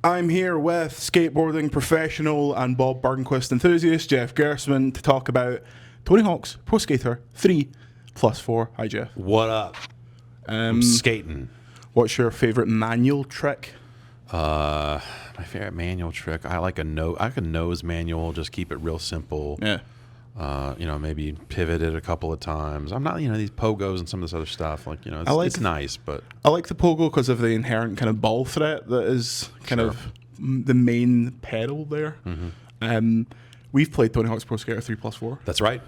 I'm here with skateboarding professional and Bob Burnquist enthusiast Jeff Gerstmann to talk about Tony Hawk's Pro Skater 3+4. Hi, Jeff. What up? I'm skating. What's your favorite manual trick? My favorite manual trick. I like a nose manual. Just keep it real simple. Yeah. Maybe pivot it a couple of times. I'm not, these pogos and some of this other stuff. It's nice, but I like the pogo because of the inherent kind of ball threat that is kind of the main pedal there. Mm-hmm. We've played Tony Hawk's Pro Skater 3+4. That's right.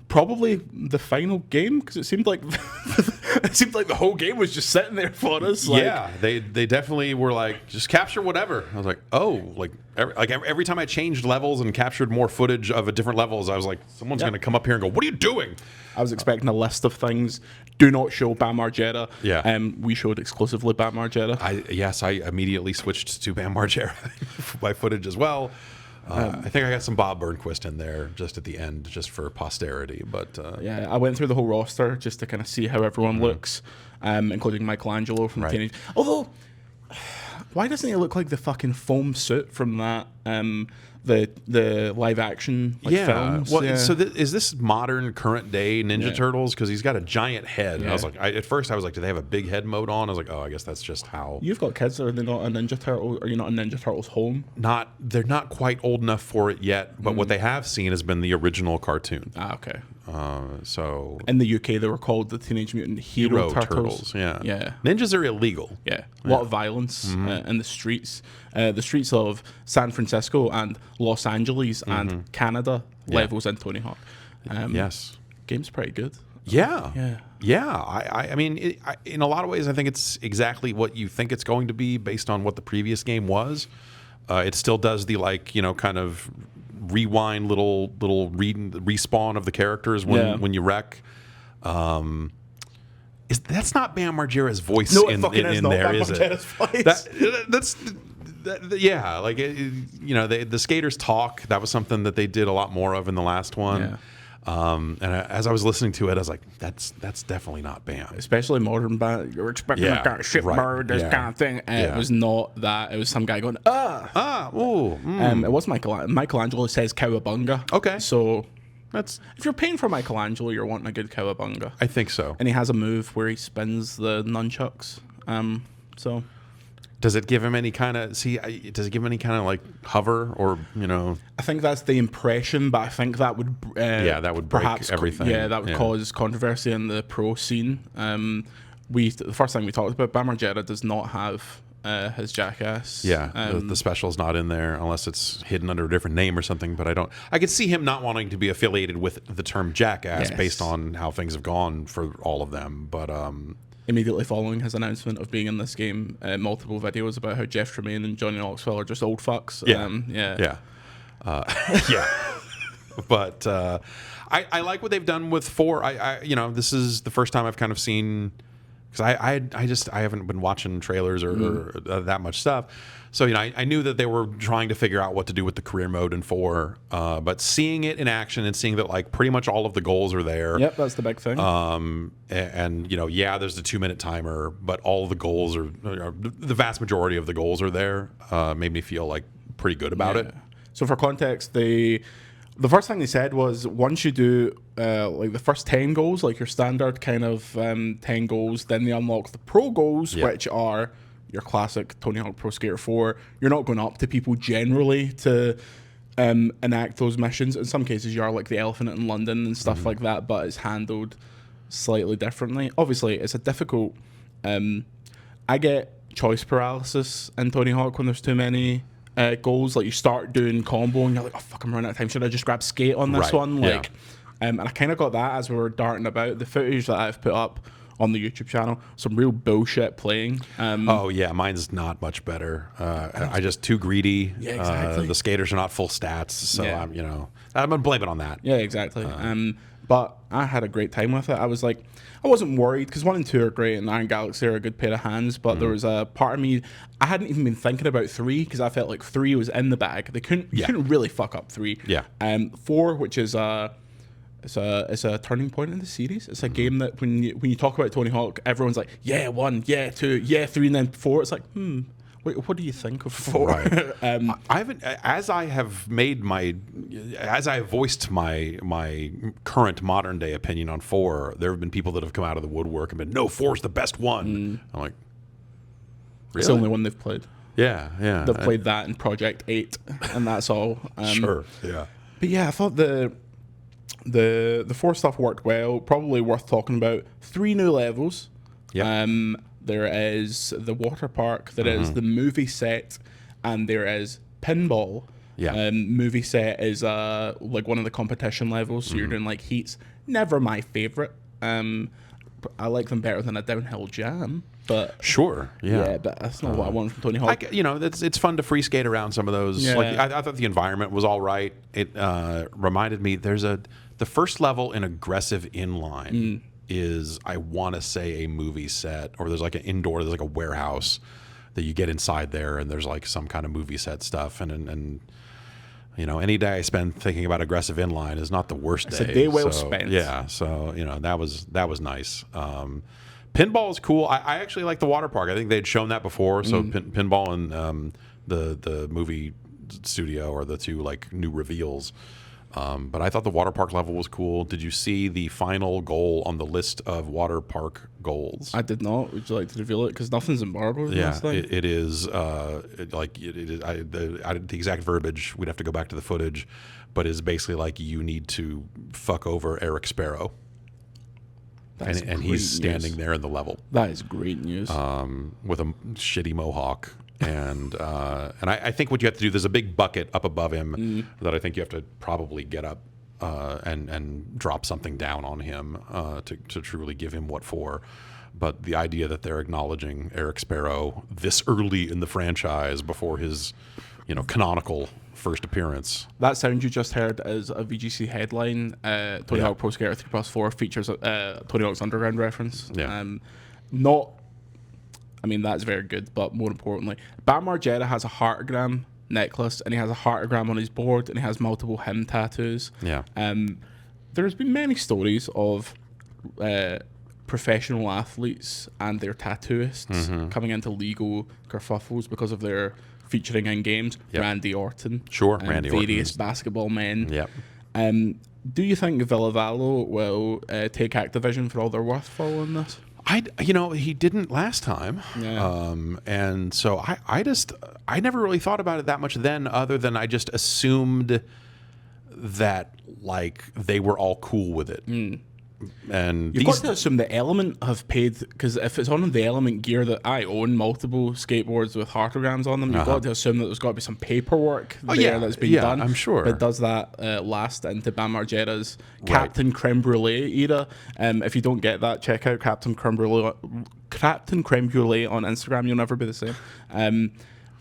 Probably the final game because it seemed like the whole game was just sitting there for us. Yeah, they definitely were like, just capture whatever. I was like, oh, every time I changed levels and captured more footage of a different levels, I was like, someone's going to come up here and go, what are you doing? I was expecting a list of things. Do not show Bam Margera. Yeah. We showed exclusively Bam Margera. I immediately switched to Bam Margera by footage as well. I think I got some Bob Burnquist in there just at the end, just for posterity. But yeah, I went through the whole roster just to kind of see how everyone looks, including Michelangelo from Teenage. Although, why doesn't he look like the fucking foam suit from that the live action films? Well, so is this modern current day Ninja Turtles? Because he's got a giant head. And I was like, at first I was like, do they have a big head mode on? I was like, oh, I guess that's just how. You've got kids, are they not a Ninja Turtle? Are you not a Ninja Turtles home? They're not quite old enough for it yet. But what they have seen has been the original cartoon. Ah, okay. So in the UK, they were called the Teenage Mutant Hero Turtles. Yeah. Ninjas are illegal. Yeah. A lot of violence in the streets. The streets of San Francisco and Los Angeles and Canada levels in Tony Hawk. Yes. Game's pretty good. Yeah. I mean, in a lot of ways, I think it's exactly what you think it's going to be based on what the previous game was. It still does the kind of rewind little respawn of the characters when you wreck. That's not Bam Margera's voice in there, is it? Yeah, the skaters talk. That was something that they did a lot more of in the last one. Yeah. And as I was listening to it, I was like, that's definitely not Bam. Especially modern Bam. You're expecting that kind of shitbird, this kind of thing. It was not that. It was some guy going, It was Michelangelo says cowabunga. Okay. So if you're paying for Michelangelo, you're wanting a good cowabunga. I think so. And he has a move where he spins the nunchucks. So does it give him any kind of hover or I think that's the impression, but I think that would that would break perhaps everything. That would cause controversy in the pro scene. The first thing we talked about, Bam Margera does not have his jackass. The special's not in there unless it's hidden under a different name or something. But I could see him not wanting to be affiliated with the term jackass based on how things have gone for all of them. But immediately following his announcement of being in this game, multiple videos about how Jeff Tremaine and Johnny Knoxville are just old fucks. But I like what they've done with 4. This is the first time I've kind of seen, because I haven't been watching trailers or that much stuff. So I knew that they were trying to figure out what to do with the career mode in 4, but seeing it in action and seeing that pretty much all of the goals are there. Yep, that's the big thing. And there's the 2-minute timer, but all the goals are the vast majority of the goals are there. Made me feel pretty good about it. So for context, the first thing they said was once you do the first 10 goals, your standard kind of 10 goals, then they unlock the pro goals, which are your classic Tony Hawk Pro Skater 4. You're not going up to people generally to enact those missions. In some cases, you are like the elephant in London and stuff like that, but it's handled slightly differently. Obviously, it's a difficult... I get choice paralysis in Tony Hawk when there's too many goals. You start doing combo and you're like, oh, fuck, I'm running out of time. Should I just grab skate on this one? And I kind of got that as we were darting about. The footage that I've put up on the YouTube channel, some real bullshit playing. Mine's not much better. I just too greedy. Yeah, exactly. The skaters are not full stats, so I'm gonna blame it on that. Yeah, exactly. But I had a great time with it. I was like, I wasn't worried because 1 and 2 are great and Iron Galaxy are a good pair of hands. But there was a part of me, I hadn't even been thinking about 3 because I felt like 3 was in the bag. You couldn't really fuck up 3. 4, which is it's a turning point in the series. It's a game that when you talk about Tony Hawk, everyone's like, 1, 2, 3, and then 4. It's like, Wait, what do you think of 4? Right. I haven't, as I have voiced my current modern day opinion on 4. There have been people that have come out of the woodwork and been, no, 4's the best one. I'm like, really? It's the only one they've played. Yeah. They've played that in Project 8, and that's all. Sure. Yeah. But yeah, I thought the 4 stuff worked well. Probably worth talking about. 3 new levels. Yeah. There is the water park, there is the movie set, and there is pinball. Yeah. Movie set is like one of the competition levels, so you're doing like heats. Never my favorite. I like them better than a downhill jam, but sure, yeah, but that's not what I want from Tony Hawk. It's fun to free skate around some of those. Yeah. Like I thought the environment was all right. It reminded me the first level in Aggressive Inline is, I want to say, a movie set, or there's like there's like a warehouse that you get inside there, and there's like some kind of movie set stuff, and any day I spend thinking about Aggressive Inline is not the worst day. It's a day well spent. Yeah, so that was nice. Pinball is cool. I actually like the water park. I think they'd shown that before. So pinball and the movie studio are the 2 like new reveals. But I thought the water park level was cool. Did you see the final goal on the list of water park goals? I did not. Would you like to reveal it? Because nothing's embargoed. Yeah, it is the exact verbiage. We'd have to go back to the footage, but it's basically like you need to fuck over Eric Sparrow. And he's standing there in the level. That is great news. With a shitty mohawk. And I think what you have to do, there's a big bucket up above him that I think you have to probably get up and drop something down on him to truly give him what for. But the idea that they're acknowledging Eric Sparrow this early in the franchise before his canonical first appearance. That sound you just heard is a VGC headline. Tony Hawk Pro Skater 3+4 features Tony Hawk's Underground reference. Yeah. That's very good, but more importantly, Bam Margera has a heartogram necklace, and he has a heartogram on his board, and he has multiple him tattoos. Yeah. There's been many stories of professional athletes and their tattooists coming into legal kerfuffles because of their featuring in games. Yep. Randy Orton. Sure, Randy Orton. Various basketball men. Yep. Do you think Villao will take Activision for all their worth following this? He didn't last time. Yeah. And so I never really thought about it that much then, other than I just assumed that like they were all cool with it. And you've got to assume the Element have paid, because if it's on the Element gear that I own multiple skateboards with heartograms on them, you've got to assume that there's got to be some paperwork that's been done. I'm sure. It does that last into Bam Margera's Captain Creme Brulee era. If you don't get that, check out Captain Creme Brulee on Instagram. You'll never be the same.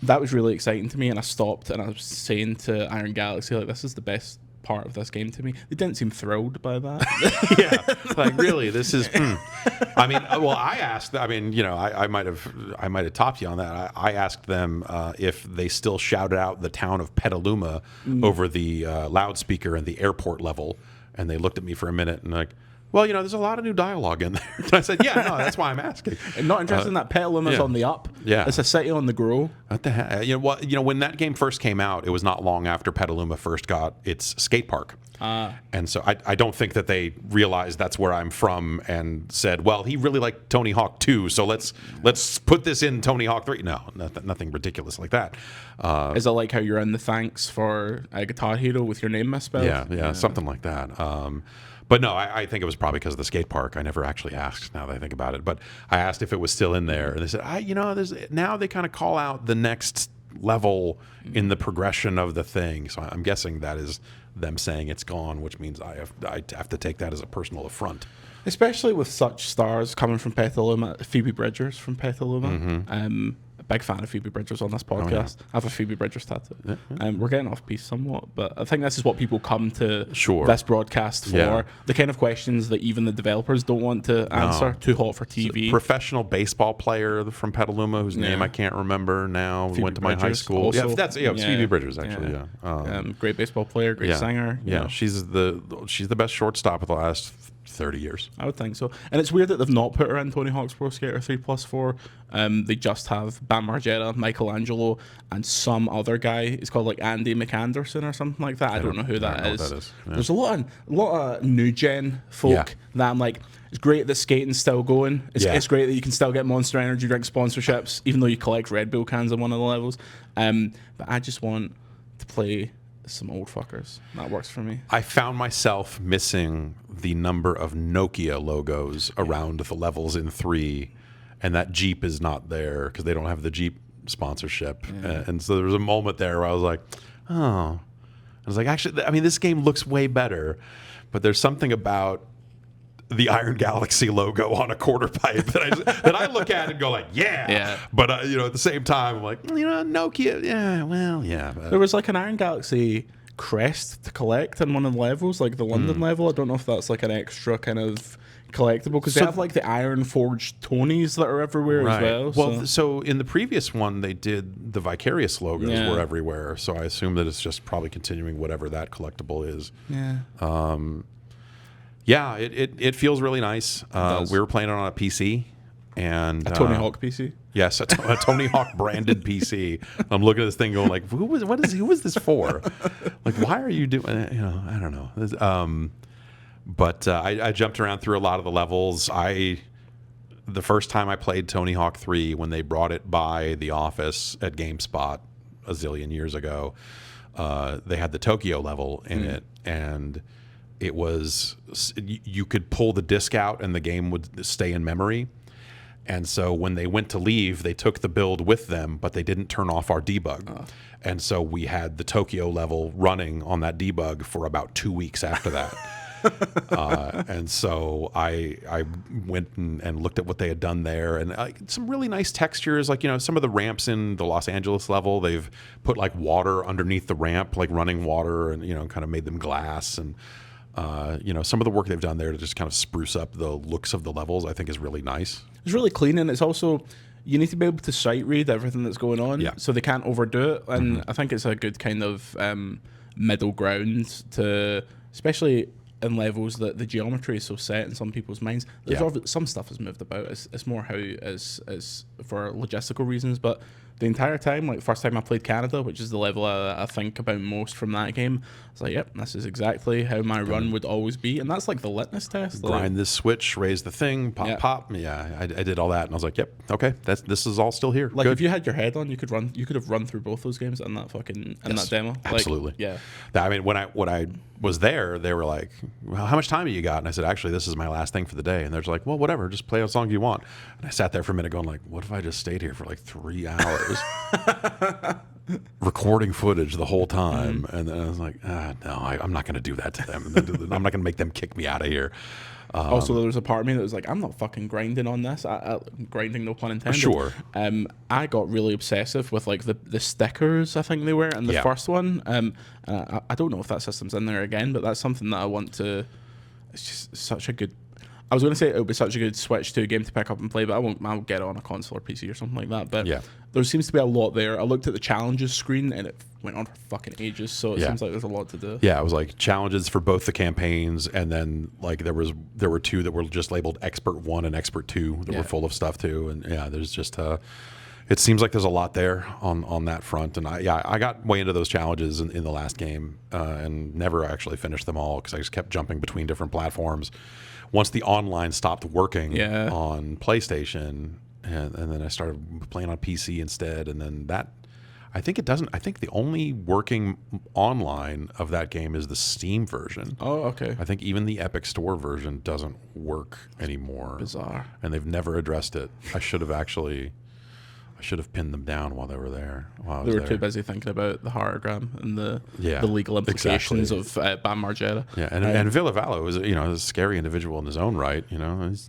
That was really exciting to me, and I stopped and I was saying to Iron Galaxy, like, this is the best part of this game to me. They didn't seem thrilled by that. Yeah, like, really, this is. I mean, well, I asked. I mean, I might have topped you on that. I asked them if they still shouted out the town of Petaluma over the loudspeaker in the airport level, and they looked at me for a minute and like, well, there's a lot of new dialogue in there. And I said, yeah, no, that's why I'm asking. I'm not interested in that. Petaluma's on the up. Yeah. It's a city on the grow. What the heck? When that game first came out, it was not long after Petaluma first got its skate park. And so I don't think that they realized that's where I'm from and said, well, he really liked Tony Hawk 2, so let's put this in Tony Hawk 3. No, nothing ridiculous like that. Is it like how you're in the thanks for Guitar Hero with your name misspelled? Yeah, something like that. But no, I think it was probably because of the skate park. I never actually asked, now that I think about it. But I asked if it was still in there. And they said, now they kind of call out the next level in the progression of the thing. So I'm guessing that is them saying it's gone, which means I have to take that as a personal affront. Especially with such stars coming from Petaluma. Phoebe Bridgers from Petaluma. A big fan of Phoebe Bridgers on this podcast. I have a Phoebe Bridgers tattoo. We're getting off piece somewhat, but I think this is what people come to this broadcast for. Yeah. The kind of questions that even the developers don't want to answer. No. Too hot for TV. Professional baseball player from Petaluma, whose name I can't remember now. Phoebe went to Bridgers my high school. Also. It was Phoebe Bridgers, actually. Great baseball player, great singer. Yeah, she's the best shortstop of the last 30 years. I would think so. And it's weird that they've not put her in Tony Hawk's Pro Skater 3+4. They just have Bam Margera, Michelangelo, and some other guy. It's called like Andy McAnderson or something like that. I don't know who that is. Yeah. There's a lot of new gen folk that I'm like, it's great that skating's still going. It's great that you can still get Monster Energy drink sponsorships, even though you collect Red Bull cans on one of the levels. But I just want to play some old fuckers. That works for me. I found myself missing the number of Nokia logos around the levels in 3, and that Jeep is not there because they don't have the Jeep sponsorship. And so there was a moment there where I was like, oh. I was like, actually, I mean, this game looks way better, but there's something about the Iron Galaxy logo on a quarter pipe that I look at and go like, yeah. But at the same time, I'm like, Nokia, There was like an Iron Galaxy crest to collect in one of the levels, like the London level. I don't know if that's like an extra kind of collectible because they have like the Iron Forged Tonys that are everywhere as well. Well, so in the previous one, they did the Vicarious logos were everywhere. So I assume that it's just probably continuing whatever that collectible is. Yeah, it feels really nice. We were playing it on a PC, and a Tony Hawk PC. Yes, a Tony Hawk branded PC. I'm looking at this thing, going like, who was this for? Like, why are you doing? I don't know. But I jumped around through a lot of the levels. The first time I played Tony Hawk 3, when they brought it by the office at GameSpot a zillion years ago, they had the Tokyo level in it, and it was, you could pull the disc out and the game would stay in memory. And so when they went to leave, they took the build with them, but they didn't turn off our debug. And so we had the Tokyo level running on that debug for about 2 weeks after that. And so I went and looked at what they had done there, and some really nice textures, like some of the ramps in the Los Angeles level, they've put like water underneath the ramp, like running water, and kind of made them glass, and some of the work they've done there to just kind of spruce up the looks of the levels, I think is really nice. It's really clean, and it's also, you need to be able to sight read everything that's going on, so they can't overdo it. And I think it's a good kind of middle ground to, especially in levels that the geometry is so set in some people's minds. There's some stuff has moved about. It's more how is for logistical reasons, but the entire time, like the first time I played Canada, which is the level I think about most from that game, I was like, yep, this is exactly how my run would always be. And that's like the litmus test. Grind this switch, raise the thing, pop, pop. Yeah, I did all that, and I was like, yep, okay, this is all still here. Like, good. if you had your head on, you could have run through both those games in that fucking that demo. Absolutely. Like, I mean, when I was there, they were like, well, how much time have you got? And I said, actually, this is my last thing for the day. And they're just like, well, whatever, just play as long as you want. And I sat there for a minute going like, what if I just stayed here for like 3 hours recording footage the whole time? And then I was like, no, I'm not going to do that to them. I'm not going to make them kick me out of here. Also, there was a part of me that was like, I'm not fucking grinding on this. Grinding, no pun intended. Sure. I got really obsessive with like the stickers, I think they were, in the first one. I don't know if that system's in there again, but that's something that I want to. It's just such a good. I was going to say it would be such a good Switch 2 game to pick up and play, but I'll get it on a console or PC or something like that. But there seems to be a lot there. I looked at the challenges screen and it went on for fucking ages, so it seems like there's a lot to do. Yeah, it was like challenges for both the campaigns, and then like there were 2 that were just labeled Expert 1 and Expert 2 that were full of stuff too. And there's just it seems like there's a lot there on that front. And I got way into those challenges in the last game and never actually finished them all because I just kept jumping between different platforms. Once the online stopped working on PlayStation, and then I started playing on PC instead, and then that, I think it doesn't. I think the only working online of that game is the Steam version. Oh, okay. I think even the Epic Store version doesn't work anymore. Bizarre. And they've never addressed it. I should have pinned them down while they were there. They were too busy thinking about the heartogram and the legal implications of Bam Margera. Yeah, and Villao is a scary individual in his own right.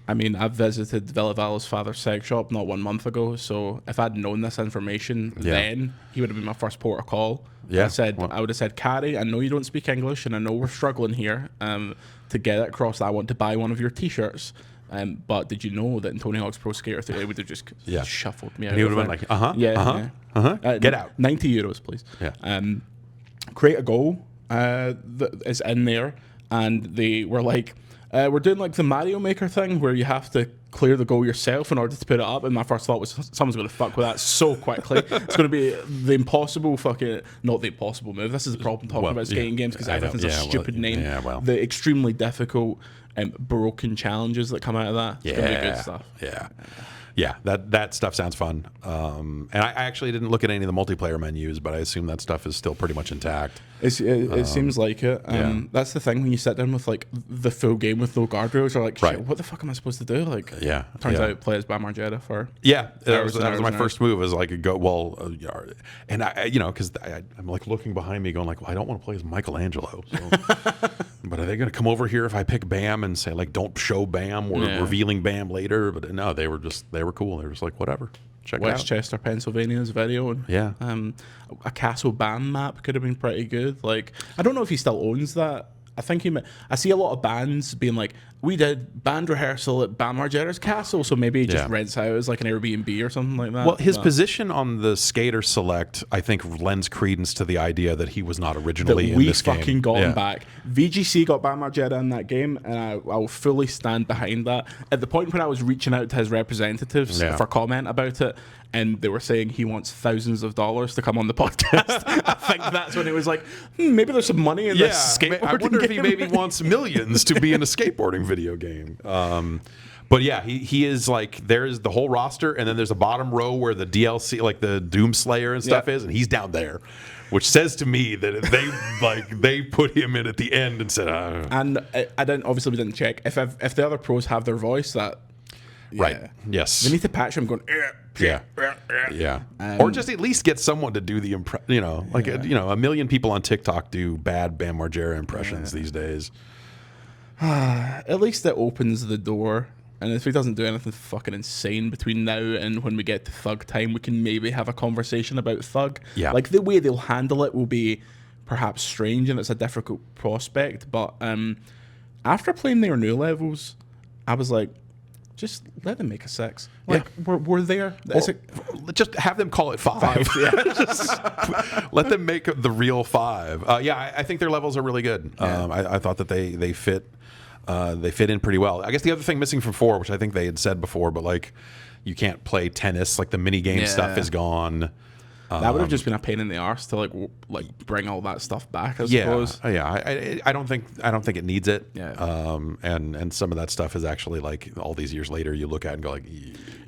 I mean, I've visited Villavo's father's sex shop not 1 month ago, so if I'd known this information then, he would have been my first port of call. Yeah, I would have said, Carrie, I know you don't speak English, and I know we're struggling here to get it across that I want to buy one of your T-shirts. But did you know that in Tony Hawk's Pro Skater 3, it would have just shuffled me out? And he would have been like, get out. €90, please. Yeah. Create a goal that is in there, and they were like, We're doing like the Mario Maker thing where you have to clear the goal yourself in order to put it up. And my first thought was someone's going to fuck with that so quickly. It's going to be the impossible fucking, not the impossible move. This is the problem talking about skating games because everything's a stupid name. The extremely difficult broken challenges that come out of that. It's going to be good stuff. Yeah, that stuff sounds fun. And I actually didn't look at any of the multiplayer menus, but I assume that stuff is still pretty much intact. It seems like it. That's the thing when you sit down with like the full game with no guardrails. You're like, shit, what the fuck am I supposed to do? Like, turns out play as Bam Margera for that was my first move. Is like and I because I'm like looking behind me, going like, well, I don't want to play as Michelangelo. So. But are they going to come over here if I pick Bam and say like, don't show Bam? We're revealing Bam later. But no, they were cool. They were just like, whatever. Check it out. Westchester, Pennsylvania's video. And, a Castle Bam map could have been pretty good. Like, I don't know if he still owns that. I think I see a lot of bands being like, we did band rehearsal at Bam Margera's castle, so maybe he just rents out as like an Airbnb or something like that. Well, his position on the Skater Select, I think, lends credence to the idea that he was not originally in this game. We fucking got him back. VGC got Bam Margera in that game, and I will fully stand behind that. At the point when I was reaching out to his representatives for comment about it, and they were saying he wants thousands of dollars to come on the podcast. I think that's when it was like, maybe there's some money in this skateboarding I wonder if he game. maybe wants millions to be in a skateboarding video game. But yeah, he is like, there's the whole roster, and then there's a bottom row where the DLC, like the Doomslayer and stuff is, and he's down there. Which says to me that they put him in at the end and said, And I obviously we didn't check if the other pros have their voice that. Right. Yes. They need to patch him going. Or just at least get someone to do the a million people on TikTok do bad Bam Margera impressions these days. At least it opens the door. And if he doesn't do anything fucking insane between now and when we get to Thug time, we can maybe have a conversation about Thug. Yeah. Like, the way they'll handle it will be perhaps strange and it's a difficult prospect. But after playing their new levels, I was like, just let them make a 6. Like, we're there. Just have them call it 5. Let them make the real 5. I think their levels are really good. I thought that they fit in pretty well. I guess the other thing missing from 4, which I think they had said before, but like you can't play tennis. Like the mini game stuff is gone. That would have just been a pain in the arse to like bring all that stuff back, I suppose. I don't think it needs it. Yeah. And some of that stuff is actually like all these years later you look at and go like,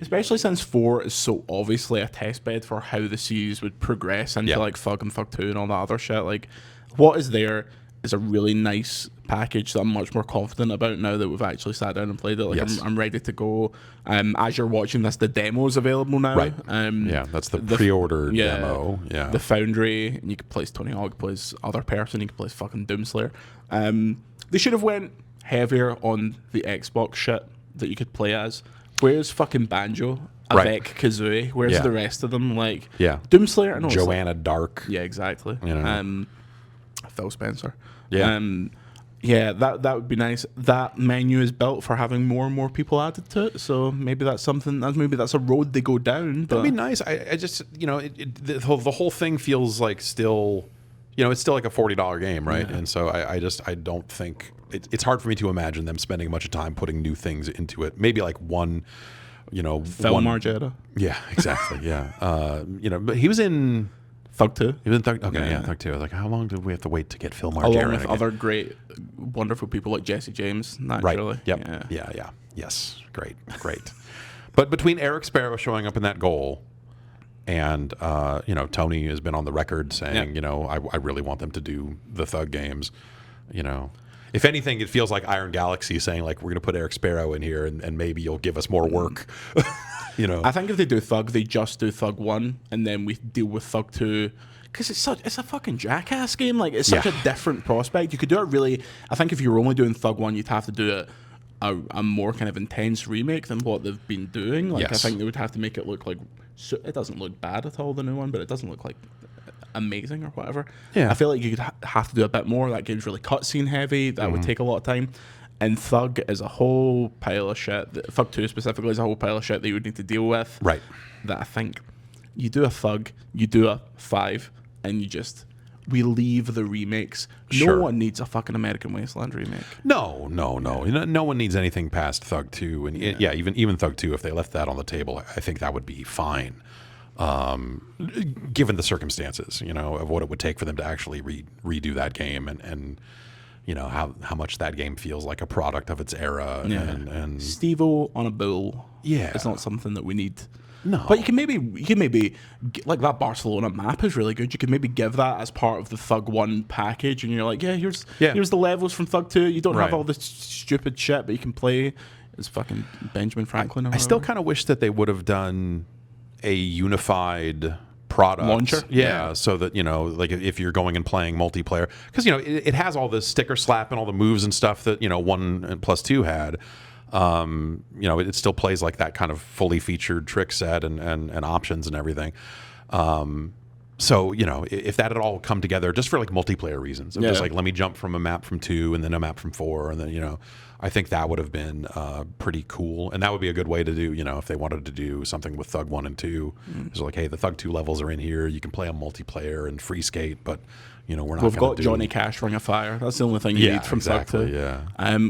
especially since 4 is so obviously a test bed for how the series would progress into like Thug and Thug 2 and all that other shit. Like, what is there is a really nice package that I'm much more confident about now that we've actually sat down and played it. Like, I'm ready to go. As you're watching this, the demo's available now. Right. That's the pre-order demo. Yeah. The Foundry, and you can play as Tony Hawk, you can play as other person, you can play as fucking Doomslayer. They should have went heavier on the Xbox shit that you could play as. Where's fucking Banjo? Avec Kazooie? Where's the rest of them? Like, Doomslayer? I know Joanna Dark. Yeah, exactly. Phil Spencer. That would be nice. That menu is built for having more and more people added to it, so maybe that's something. Maybe that's a road they go down. But that'd be nice. I just the whole thing feels like still, it's still like a $40 game, right? And so I don't think it's hard for me to imagine them spending much time putting new things into it. Maybe like one, Phil Margera. Yeah, exactly. Yeah, but he was in Thug 2. He was in Thug. Okay, Thug 2. Like, how long did we have to wait to get Phil Margera? Along with other great, wonderful people like Jesse James, naturally. Right. Yep. Yeah. Yes. Great. But between Eric Sparrow showing up in that goal, and Tony has been on the record saying, I really want them to do the Thug games. If anything, it feels like Iron Galaxy saying like, we're going to put Eric Sparrow in here, and maybe you'll give us more work. I think if they do Thug, they just do Thug 1, and then we deal with Thug 2, because it's a fucking Jackass game. Like, it's such a different prospect. You could do it really. I think if you were only doing Thug 1, you'd have to do a more kind of intense remake than what they've been doing. Like, I think they would have to make it look like. It doesn't look bad at all, the new one, but it doesn't look like amazing or whatever. I feel like you could have to do a bit more. That game's really cutscene heavy. That would take a lot of time. And Thug is a whole pile of shit. Thug 2 specifically is a whole pile of shit that you would need to deal with. Right. That I think you do a Thug, you do a 5, and you just we leave the remakes. Sure. No one needs a fucking American Wasteland remake. No. No one needs anything past Thug 2. And yeah, even Thug 2, if they left that on the table, I think that would be fine. Given the circumstances, of what it would take for them to actually redo that game and how much that game feels like a product of its era. And Steve-O on a bull. Yeah. It's not something that we need. No. But you can maybe like that Barcelona map is really good. You can maybe give that as part of the Thug 1 package, and you're like, here's the levels from Thug 2. You don't have all this stupid shit, but you can play as fucking Benjamin Franklin. I still kind of wish that they would have done a unified product launcher. Yeah, so that, like if you're going and playing multiplayer, because, it has all this sticker slap and all the moves and stuff that, 1 and plus 2 had. It still plays like that kind of fully featured trick set and options and everything. So, if that had all come together just for like multiplayer reasons, just like, let me jump from a map from 2 and then a map from 4, and then, I think that would have been pretty cool. And that would be a good way to do, if they wanted to do something with Thug 1 and 2. It's like, hey, the Thug 2 levels are in here. You can play them multiplayer and free skate, but, we're not We've got Johnny Cash Ring of Fire. That's the only thing you need from Thug 2. Yeah.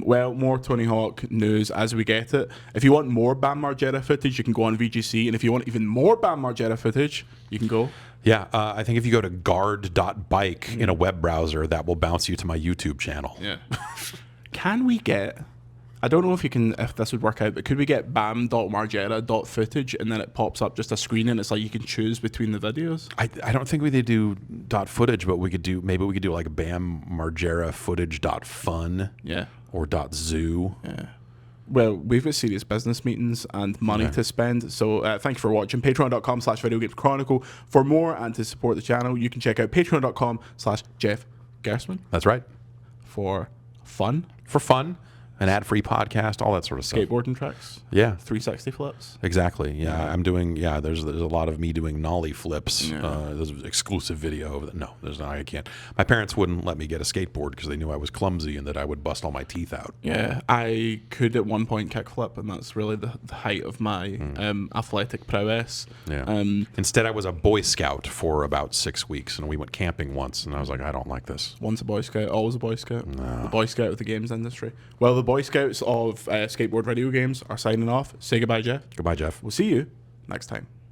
Well, more Tony Hawk news as we get it. If you want more Bam Margera footage, you can go on VGC. And if you want even more Bam Margera footage, you can go. Yeah, I think if you go to guard.bike in a web browser, that will bounce you to my YouTube channel. Yeah. Can we get... I don't know if this would work out, but could we get bam.margera.footage and then it pops up just a screen and it's like you can choose between the videos? I don't think we could do .footage, but we could do like Bam Margera footage.fun. Yeah. Or .zoo. Yeah. Well, we've got serious business meetings and money to spend, so thank you for watching. Patreon.com/VideoGamesChronicle. For more and to support the channel, you can check out patreon.com/Jeff Gerstmann. That's right. For fun. An ad-free podcast, all that sort of stuff. Skateboarding tricks. Yeah. 360 flips. Exactly. Yeah. I'm doing, there's a lot of me doing nollie flips. There's an exclusive video. No, there's not. I can't. My parents wouldn't let me get a skateboard because they knew I was clumsy and that I would bust all my teeth out. Yeah. I could at one point kickflip, and that's really the height of my athletic prowess. Yeah. Instead, I was a Boy Scout for about 6 weeks, and we went camping once, and I was like, I don't like this. Once a Boy Scout, always a Boy Scout. No. The Boy Scout of the games industry. Well, the Boy Scouts of skateboard video games are signing off. Say goodbye, Jeff. Goodbye, Jeff. We'll see you next time.